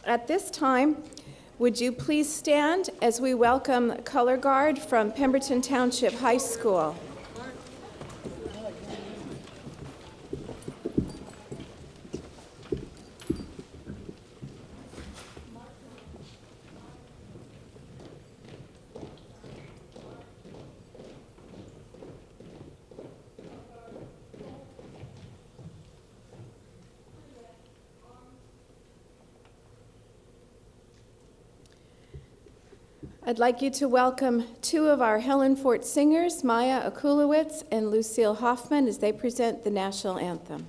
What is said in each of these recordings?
At this time, would you please stand as we welcome Color Guard from Pemberton Township High School. I'd like you to welcome two of our Helen Fort singers, Maya Akulowitz and Lucille Hoffman, as they present the national anthem.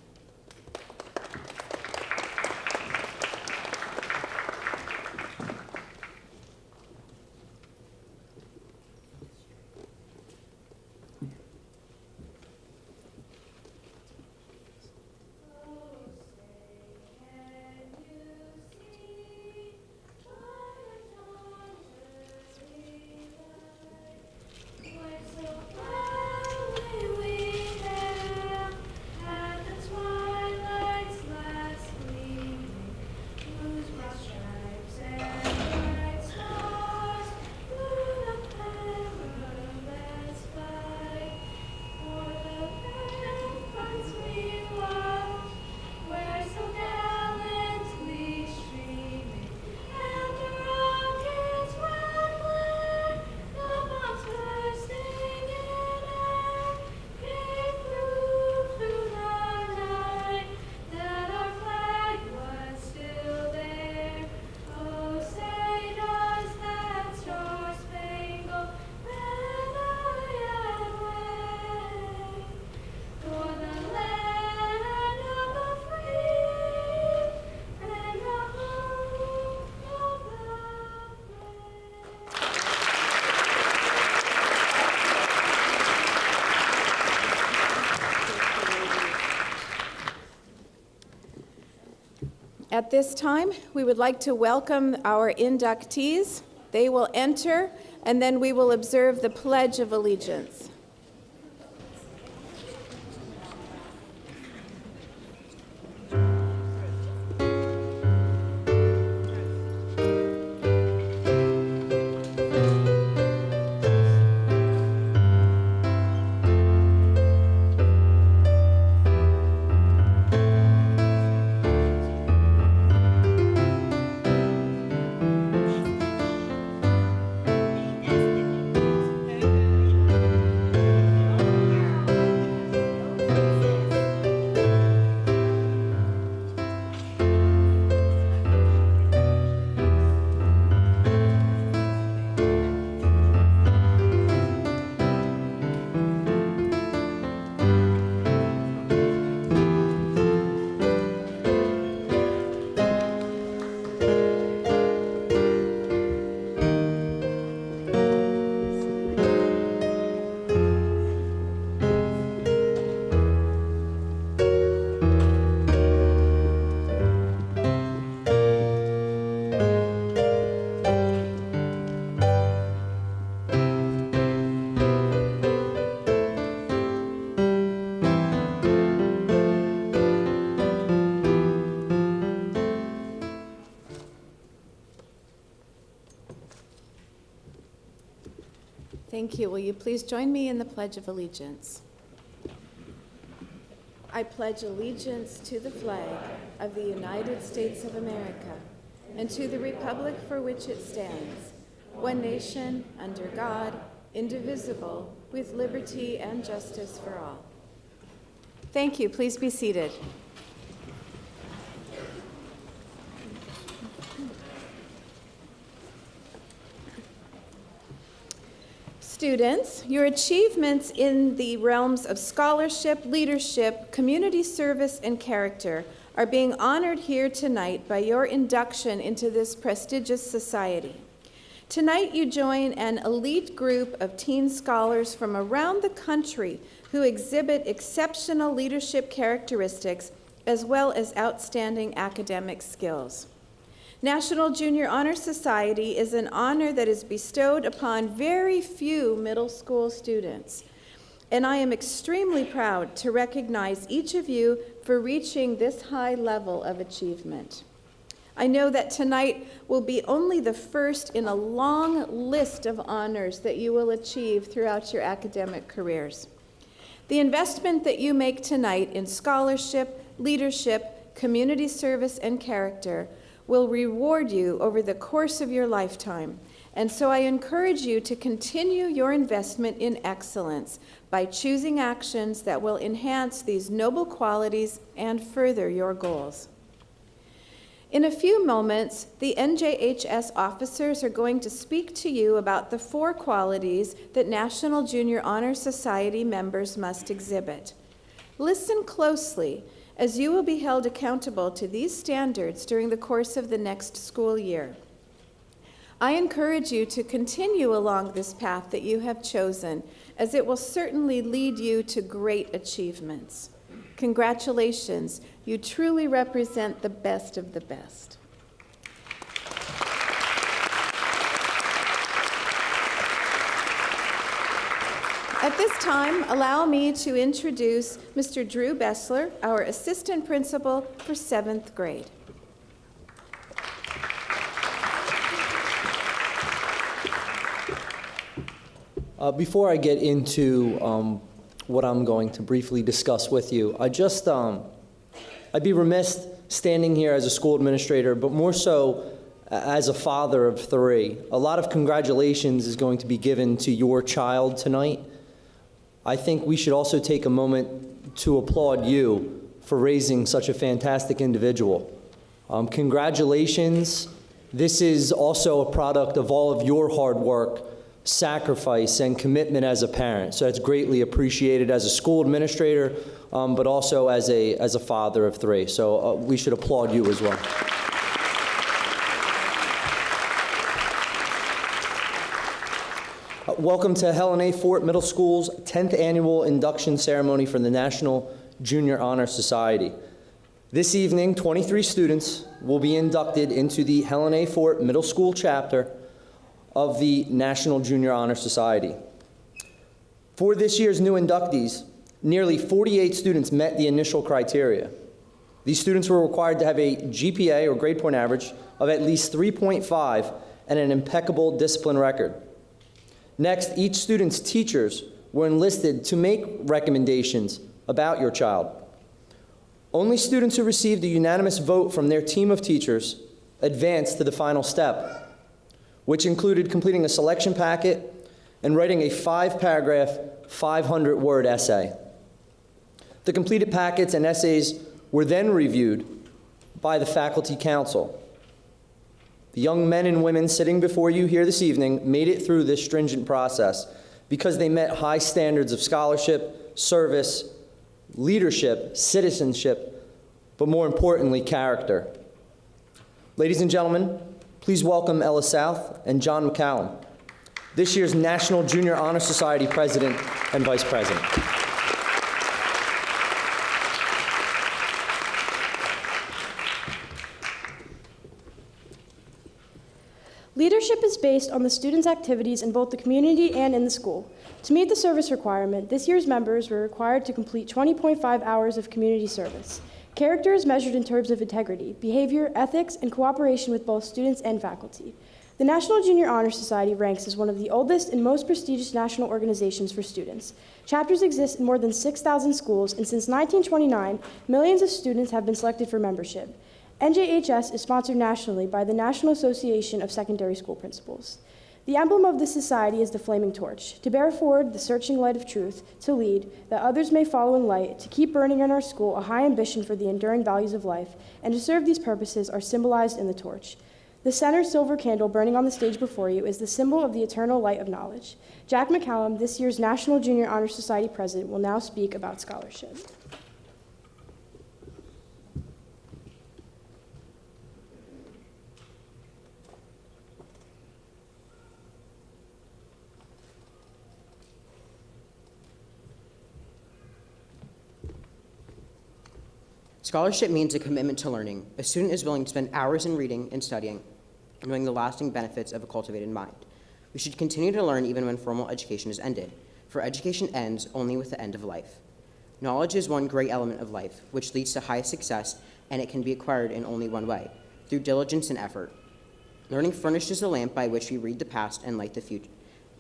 At this time, we would like to welcome our inductees. They will enter, and then we will observe the Pledge of Allegiance. Thank you. Will you please join me in the Pledge of Allegiance? I pledge allegiance to the flag of the United States of America and to the republic for which it stands, one nation, under God, indivisible, with liberty and justice for all. Thank you. Please be seated. Students, your achievements in the realms of scholarship, leadership, community service, and character are being honored here tonight by your induction into this prestigious society. Tonight you join an elite group of teen scholars from around the country who exhibit exceptional leadership characteristics as well as outstanding academic skills. National Junior Honor Society is an honor that is bestowed upon very few middle school students, and I am extremely proud to recognize each of you for reaching this high level of achievement. I know that tonight will be only the first in a long list of honors that you will achieve throughout your academic careers. The investment that you make tonight in scholarship, leadership, community service, and character will reward you over the course of your lifetime. And so I encourage you to continue your investment in excellence by choosing actions that will enhance these noble qualities and further your goals. In a few moments, the NJHS officers are going to speak to you about the 4 qualities that National Junior Honor Society members must exhibit. Listen closely, as you will be held accountable to these standards during the course of the next school year. I encourage you to continue along this path that you have chosen, as it will certainly lead you to great achievements. Congratulations, you truly represent the best of the best. At this time, allow me to introduce Mr. Drew Besler, our assistant principal for 7th grade. Before I get into what I'm going to briefly discuss with you, I'd be remiss standing here as a school administrator, but more so as a father of 3. A lot of congratulations is going to be given to your child tonight. I think we should also take a moment to applaud you for raising such a fantastic individual. Congratulations. This is also a product of all of your hard work, sacrifice, and commitment as a parent. So it's greatly appreciated as a school administrator, but also as a father of 3. So we should applaud you as well. Welcome to Helen A. Fort Middle School's 10th annual induction ceremony for the National Junior Honor Society. This evening, 23 students will be inducted into the Helen A. Fort Middle School chapter of the National Junior Honor Society. For this year's new inductees, nearly 48 students met the initial criteria. These students were required to have a GPA, or grade point average, of at least 3.5 and an impeccable discipline record. Next, each student's teachers were enlisted to make recommendations about your child. Only students who received a unanimous vote from their team of teachers advanced to the final step, which included completing a selection packet and writing a 5-paragraph, 500-word essay. The completed packets and essays were then reviewed by the faculty council. The young men and women sitting before you here this evening made it through this stringent process because they met high standards of scholarship, service, leadership, citizenship, but more importantly, character. Ladies and gentlemen, please welcome Ella South and John MacCallum, this year's National Junior Honor Society President and Vice President. Leadership is based on the students' activities in both the community and in the school. To meet the service requirement, this year's members were required to complete 20.5 hours of community service. Character is measured in terms of integrity, behavior, ethics, and cooperation with both students and faculty. The National Junior Honor Society ranks as one of the oldest and most prestigious national organizations for students. Chapters exist in more than 6,000 schools, and since 1929, millions of students have been selected for membership. NJHS is sponsored nationally by the National Association of Secondary School Principals. The emblem of this society is the flaming torch, to bear forward the searching light of truth, to lead, that others may follow in light, to keep burning in our school a high ambition for the enduring values of life, and to serve these purposes are symbolized in the torch. The center silver candle burning on the stage before you is the symbol of the eternal light of knowledge. Jack MacCallum, this year's National Junior Honor Society President, will now speak about scholarship. Scholarship means a commitment to learning. A student is willing to spend hours in reading and studying, knowing the lasting benefits of a cultivated mind. We should continue to learn even when formal education is ended, for education ends only with the end of life. Knowledge is one great element of life, which leads to highest success, and it can be acquired in only one way, through diligence and effort. Learning furnishes the lamp by which we read the past and light the future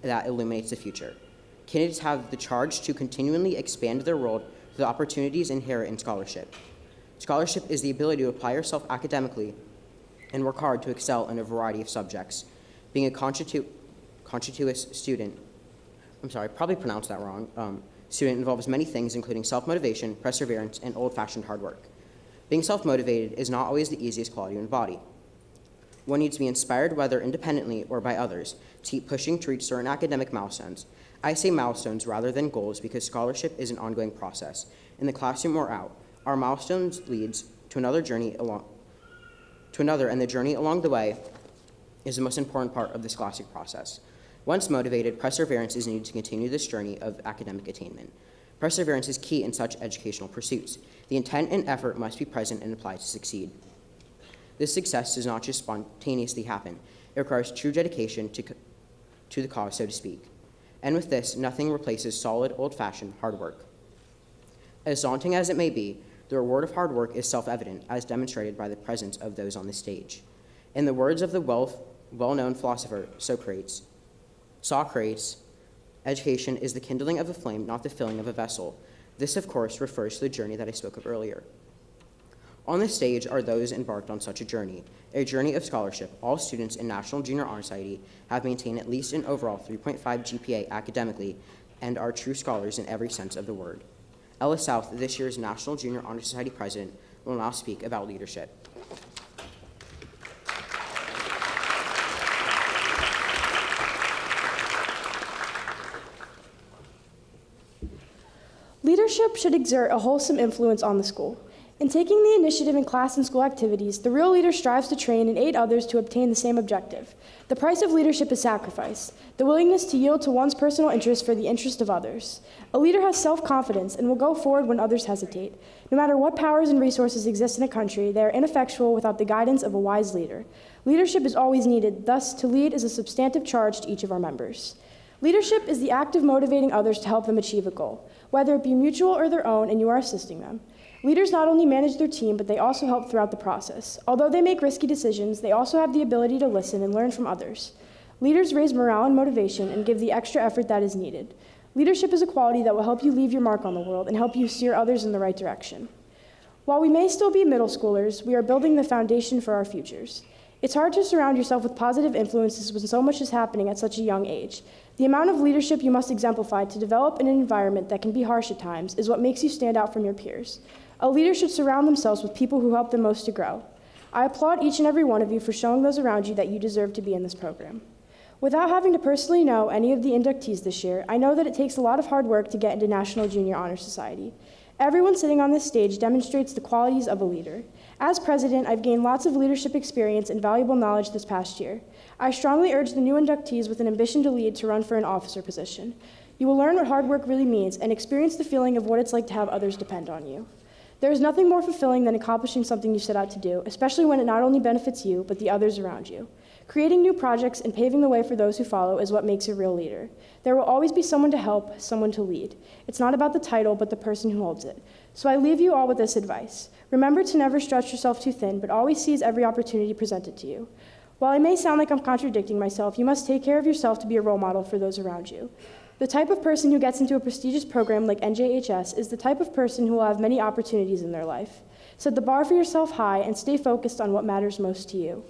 that illuminates the future. Candidates have the charge to continually expand their world through the opportunities inherent in scholarship. Scholarship is the ability to apply yourself academically and work hard to excel in a variety of subjects. Being a conscientious student, probably pronounced that wrong, student involves many things, including self-motivation, perseverance, and old-fashioned hard work. Being self-motivated is not always the easiest quality to embody. One needs to be inspired, whether independently or by others, to keep pushing to reach certain academic milestones. I say milestones rather than goals because scholarship is an ongoing process. In the classroom or out, our milestones leads to another, and the journey along the way is the most important part of the scholastic process. Once motivated, perseverance is needed to continue this journey of academic attainment. Perseverance is key in such educational pursuits. The intent and effort must be present and applied to succeed. This success does not just spontaneously happen. It requires true dedication to the cause, so to speak. And with this, nothing replaces solid, old-fashioned hard work. As daunting as it may be, the reward of hard work is self-evident, as demonstrated by the presence of those on the stage. In the words of the well-known philosopher Socrates, education is the kindling of a flame, not the filling of a vessel. This, of course, refers to the journey that I spoke of earlier. On the stage are those embarked on such a journey of scholarship. All students in National Junior Honor Society have maintained at least an overall 3.5 GPA academically and are true scholars in every sense of the word. Ella South, this year's National Junior Honor Society president, will now speak about leadership. Leadership should exert a wholesome influence on the school. In taking the initiative in class and school activities, the real leader strives to train and aid others to obtain the same objective. The price of leadership is sacrifice, the willingness to yield to one's personal interest for the interest of others. A leader has self-confidence and will go forward when others hesitate. No matter what powers and resources exist in a country, they are ineffectual without the guidance of a wise leader. Leadership is always needed, thus to lead is a substantive charge to each of our members. Leadership is the act of motivating others to help them achieve a goal, whether it be mutual or their own, and you are assisting them. Leaders not only manage their team, but they also help throughout the process. Although they make risky decisions, they also have the ability to listen and learn from others. Leaders raise morale and motivation and give the extra effort that is needed. Leadership is a quality that will help you leave your mark on the world and help you steer others in the right direction. While we may still be middle schoolers, we are building the foundation for our futures. It's hard to surround yourself with positive influences when so much is happening at such a young age. The amount of leadership you must exemplify to develop in an environment that can be harsh at times is what makes you stand out from your peers. A leader should surround themselves with people who help them most to grow. I applaud each and every one of you for showing those around you that you deserve to be in this program. Without having to personally know any of the inductees this year, I know that it takes a lot of hard work to get into National Junior Honor Society. Everyone sitting on this stage demonstrates the qualities of a leader. As president, I've gained lots of leadership experience and valuable knowledge this past year. I strongly urge the new inductees with an ambition to lead to run for an officer position. You will learn what hard work really means and experience the feeling of what it's like to have others depend on you. There is nothing more fulfilling than accomplishing something you set out to do, especially when it not only benefits you, but the others around you. Creating new projects and paving the way for those who follow is what makes a real leader. There will always be someone to help, someone to lead. It's not about the title, but the person who holds it. So I leave you all with this advice. Remember to never stretch yourself too thin, but always seize every opportunity presented to you. While I may sound like I'm contradicting myself, you must take care of yourself to be a role model for those around you. The type of person who gets into a prestigious program like NJHS is the type of person who will have many opportunities in their life. Set the bar for yourself high and stay focused on what matters most to you.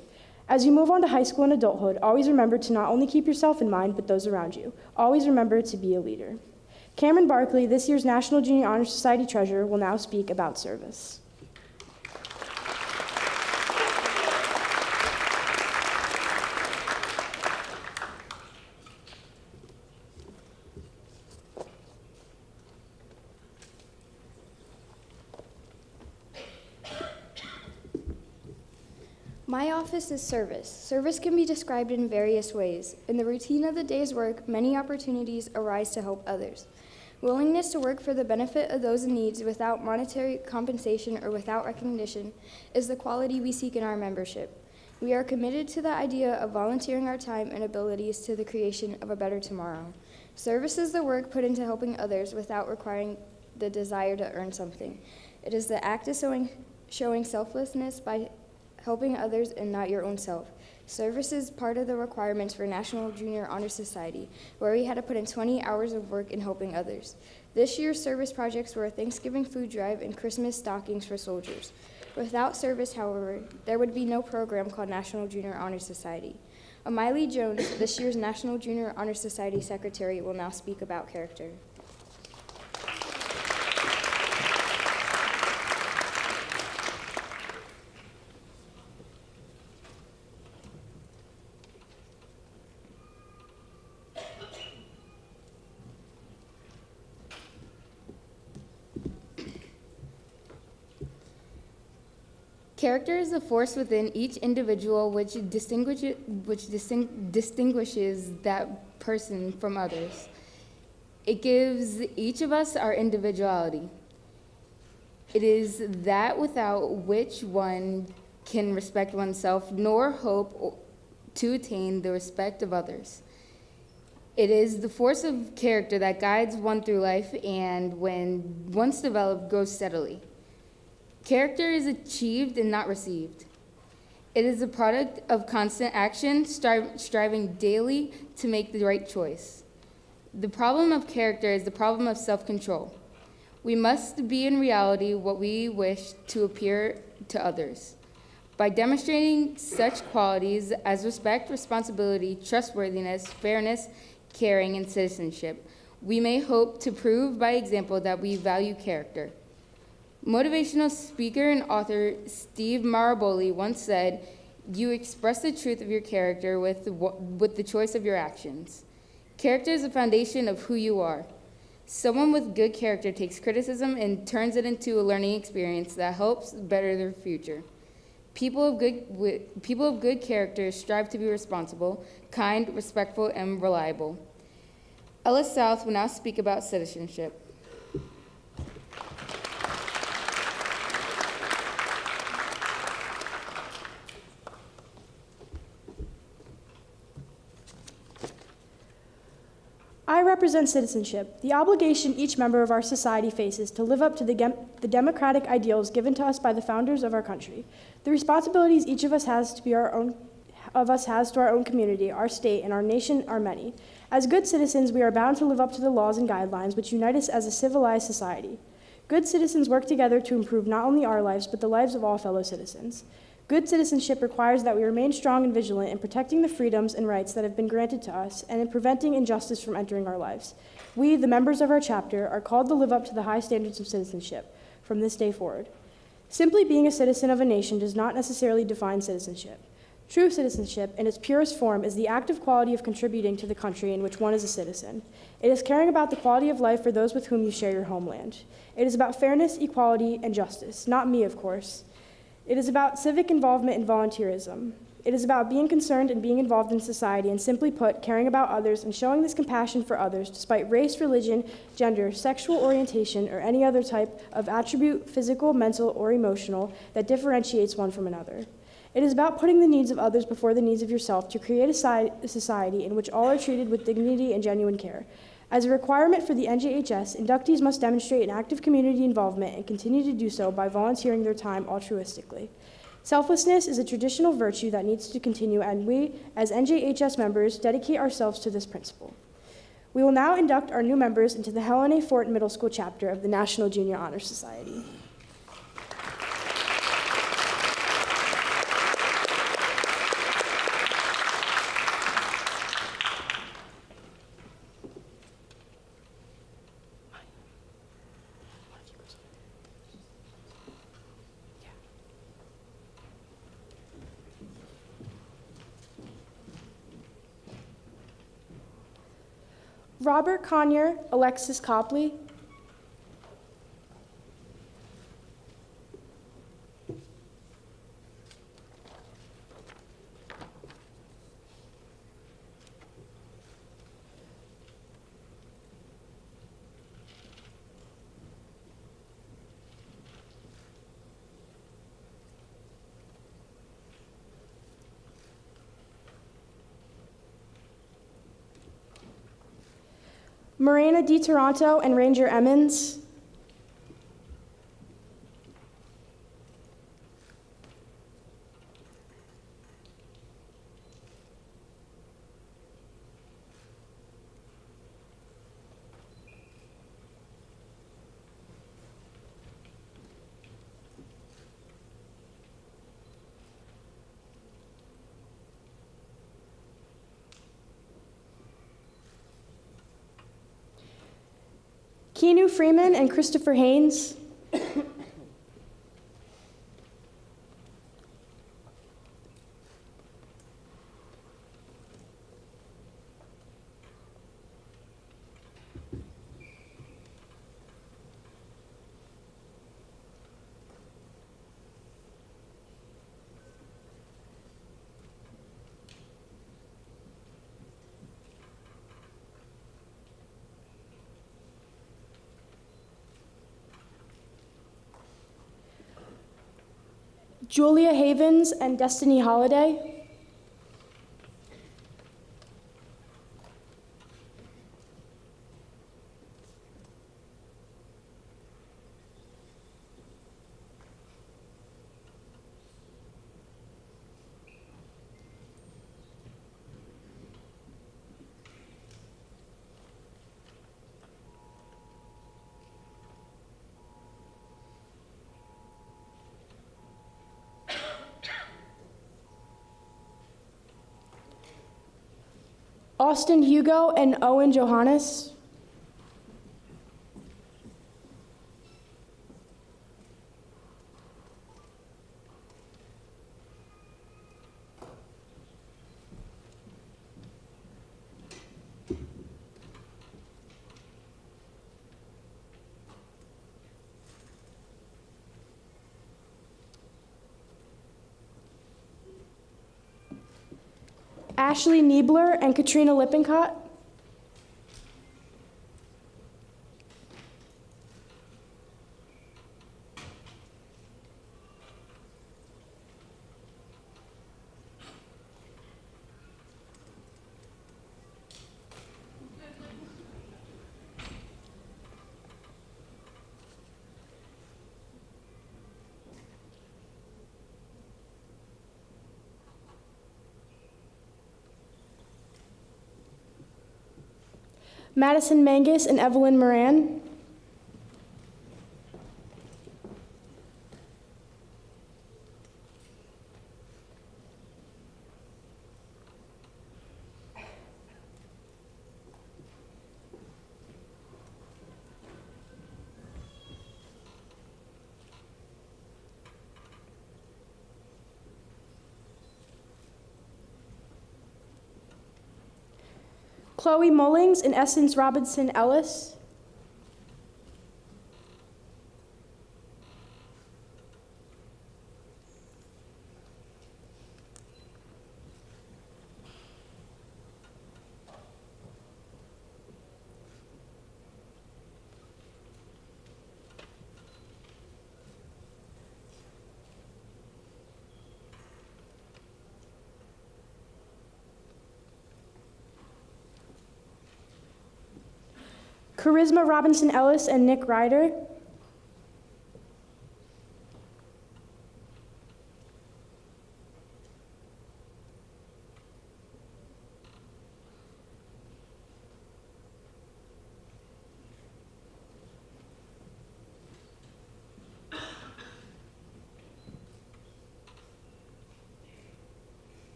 As you move on to high school and adulthood, always remember to not only keep yourself in mind, but those around you. Always remember to be a leader. Camryn Barkley, this year's National Junior Honor Society treasurer, will now speak about service. My office is service. Service can be described in various ways. In the routine of the day's work, many opportunities arise to help others. Willingness to work for the benefit of those in need without monetary compensation or without recognition is the quality we seek in our membership. We are committed to the idea of volunteering our time and abilities to the creation of a better tomorrow. Service is the work put into helping others without requiring the desire to earn something. It is the act of showing selflessness by helping others and not your own self. Service is part of the requirements for National Junior Honor Society, where we had to put in 20 hours of work in helping others. This year's service projects were a Thanksgiving food drive and Christmas stockings for soldiers. Without service, however, there would be no program called National Junior Honor Society. Ameile Jones, this year's National Junior Honor Society Secretary, will now speak about character. Character is a force within each individual which distinguishes that person from others. It gives each of us our individuality. It is that without which one can respect oneself nor hope to attain the respect of others. It is the force of character that guides one through life and, when once developed, grows steadily. Character is achieved and not received. It is a product of constant action, striving daily to make the right choice. The problem of character is the problem of self-control. We must be in reality what we wish to appear to others. By demonstrating such qualities as respect, responsibility, trustworthiness, fairness, caring, and citizenship, we may hope to prove by example that we value character. Motivational speaker and author Steve Maraboli once said, "You express the truth of your character with the choice of your actions." Character is the foundation of who you are. Someone with good character takes criticism and turns it into a learning experience that helps better their future. People of good character strive to be responsible, kind, respectful, and reliable. Ellis South will now speak about citizenship. I represent citizenship, the obligation each member of our society faces to live up to the democratic ideals given to us by the founders of our country. The responsibilities each of us has to our own community, our state, and our nation are many. As good citizens, we are bound to live up to the laws and guidelines which unite us as a civilized society. Good citizens work together to improve not only our lives, but the lives of all fellow citizens. Good citizenship requires that we remain strong and vigilant in protecting the freedoms and rights that have been granted to us and in preventing injustice from entering our lives. We, the members of our chapter, are called to live up to the high standards of citizenship from this day forward. Simply being a citizen of a nation does not necessarily define citizenship. True citizenship, in its purest form, is the active quality of contributing to the country in which one is a citizen. It is caring about the quality of life for those with whom you share your homeland. It is about fairness, equality, and justice. Not me, of course. It is about civic involvement and volunteerism. It is about being concerned and being involved in society, and simply put, caring about others and showing this compassion for others despite race, religion, gender, sexual orientation, or any other type of attribute, physical, mental, or emotional, that differentiates one from another. It is about putting the needs of others before the needs of yourself to create a society in which all are treated with dignity and genuine care. As a requirement for the NJHS, inductees must demonstrate an active community involvement and continue to do so by volunteering their time altruistically. Selflessness is a traditional virtue that needs to continue, and we, as NJHS members, dedicate ourselves to this principle. We will now induct our new members into the Helen A. Fort Middle School chapter of the National Junior Honor Society. Robert Conyer, Alexis Copley. Morena D. Toronto and Ranger Emmons. Keanu Freeman and Christopher Haynes. Julia Havens and Destiny Holiday. Austin Hugo and Owen Johannes. Ashley Niebler and Katrina Lippincott. Madison Mangus and Evelyn Moran. Chloe Mullings and Essence Robinson Ellis. Charisma Robinson Ellis and Nick Ryder.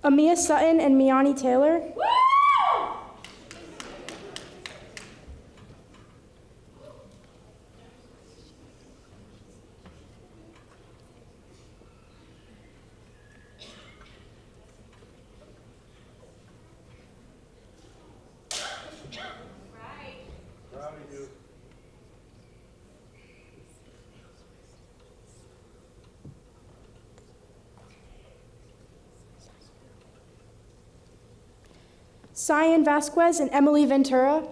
Amia Sutton and Miani Taylor. Cyan Vasquez and Emily Ventura.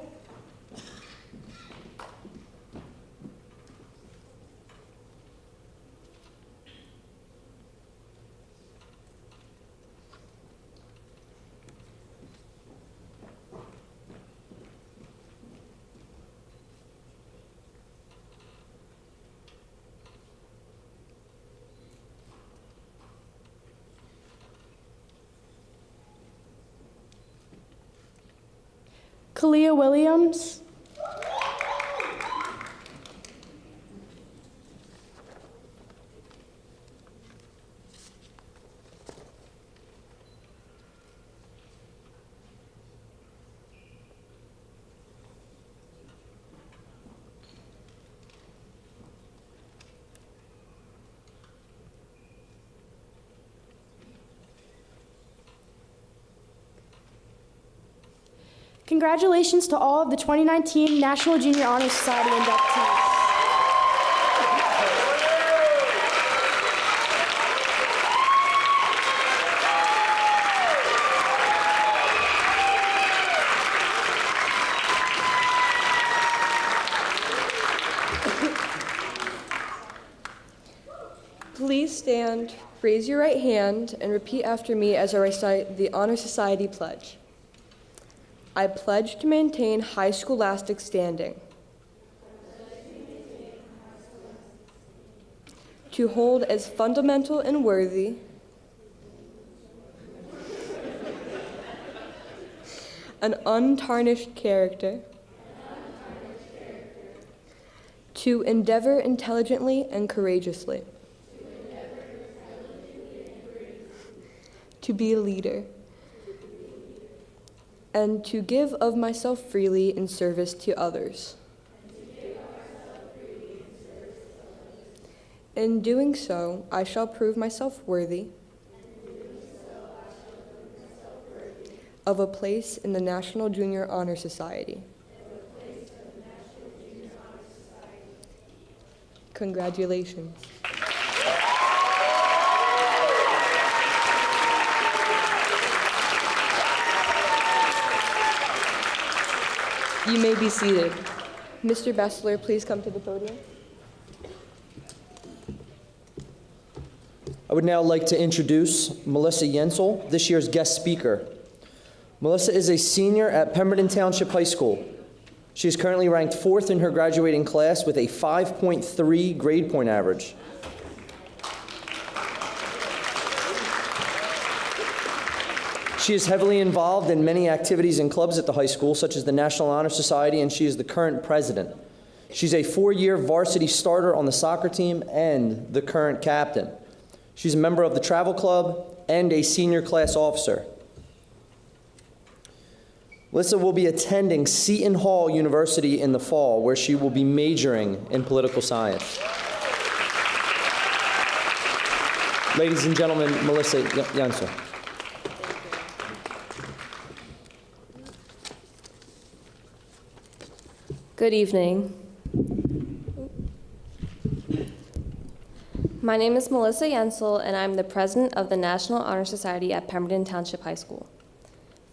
Kalia Williams. Congratulations to all of the 2019 National Junior Honor Society inductees. Please stand, raise your right hand, and repeat after me as I recite the Honor Society Pledge. I pledge to maintain high scholastic standing, to hold as fundamental and worthy an untarnished character, to endeavor intelligently and courageously, to be a leader, and to give of myself freely in service to others. In doing so, I shall prove myself worthy of a place in the National Junior Honor Society. Congratulations. You may be seated. Mr. Besler, please come to the podium. I would now like to introduce Mellisa Yensel, this year's guest speaker. Mellisa is a senior at Pemberton Township High School. She is currently ranked 4th in her graduating class with a 5.3 grade point average. She is heavily involved in many activities and clubs at the high school, such as the National Honor Society, and she is the current president. She's a 4-year varsity starter on the soccer team and the current captain. She's a member of the travel club and a senior class officer. Mellisa will be attending Seton Hall University in the fall, where she will be majoring in political science. Ladies and gentlemen, Mellisa Yensel. Good evening. My name is Mellisa Yensel, and I'm the president of the National Honor Society at Pemberton Township High School.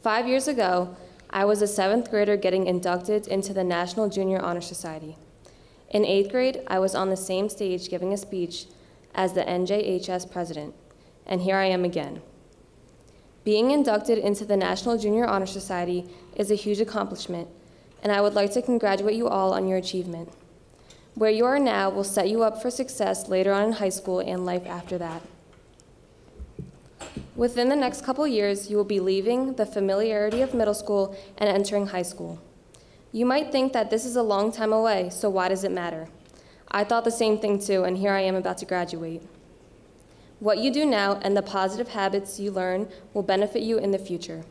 5 years ago, I was a 7th grader getting inducted into the National Junior Honor Society. In 8th grade, I was on the same stage giving a speech as the NJHS president, and here I am again. Being inducted into the National Junior Honor Society is a huge accomplishment, and I would like to congratulate you all on your achievement. Where you are now will set you up for success later on in high school and life after that. Within the next couple years, you will be leaving the familiarity of middle school and entering high school. You might think that this is a long time away, so why does it matter? I thought the same thing too, and here I am about to graduate. What you do now and the positive habits you learn will benefit you in the future.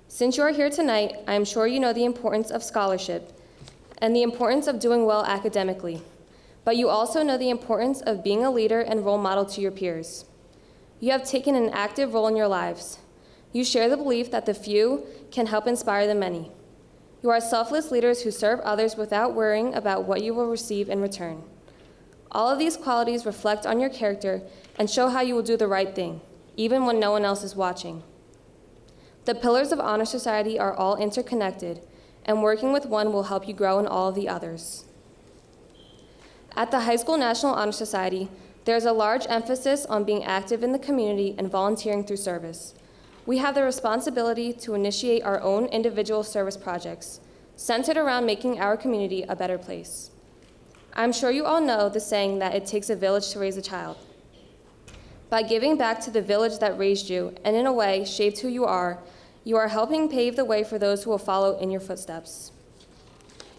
Since you are here tonight, I am sure you know the importance of scholarship and the importance of doing well academically, but you also know the importance of being a leader and role model to your peers. You have taken an active role in your lives. You share the belief that the few can help inspire the many. You are selfless leaders who serve others without worrying about what you will receive in return. All of these qualities reflect on your character and show how you will do the right thing, even when no one else is watching. The pillars of Honor Society are all interconnected, and working with one will help you grow in all of the others. At the High School National Honor Society, there is a large emphasis on being active in the community and volunteering through service. We have the responsibility to initiate our own individual service projects, centered around making our community a better place. I'm sure you all know the saying that it takes a village to raise a child. By giving back to the village that raised you, and in a way shaped who you are helping pave the way for those who will follow in your footsteps.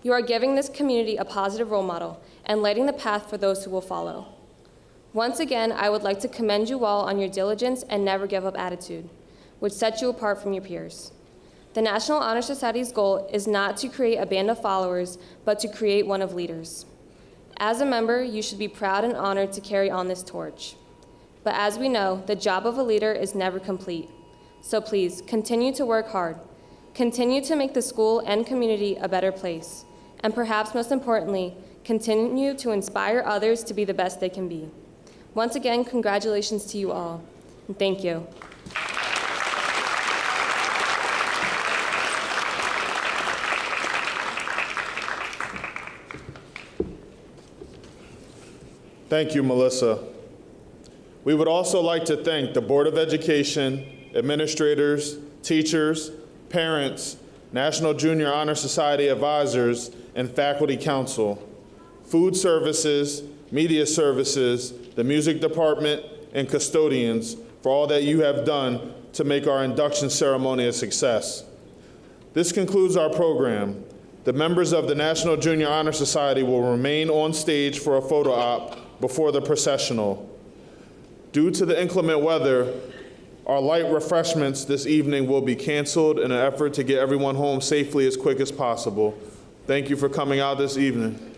You are giving this community a positive role model and lighting the path for those who will follow. Once again, I would like to commend you all on your diligence and never give up attitude, which sets you apart from your peers. The National Honor Society's goal is not to create a band of followers, but to create one of leaders. As a member, you should be proud and honored to carry on this torch. But as we know, the job of a leader is never complete. So please, continue to work hard. Continue to make the school and community a better place. And perhaps most importantly, continue to inspire others to be the best they can be. Once again, congratulations to you all, and thank you. Thank you, Mellisa. We would also like to thank the Board of Education, administrators, teachers, parents, National Junior Honor Society advisors, and faculty council, food services, media services, the music department, and custodians for all that you have done to make our induction ceremony a success. This concludes our program. The members of the National Junior Honor Society will remain on stage for a photo op before the processional. Due to the inclement weather, our light refreshments this evening will be canceled in an effort to get everyone home safely as quick as possible. Thank you for coming out this evening.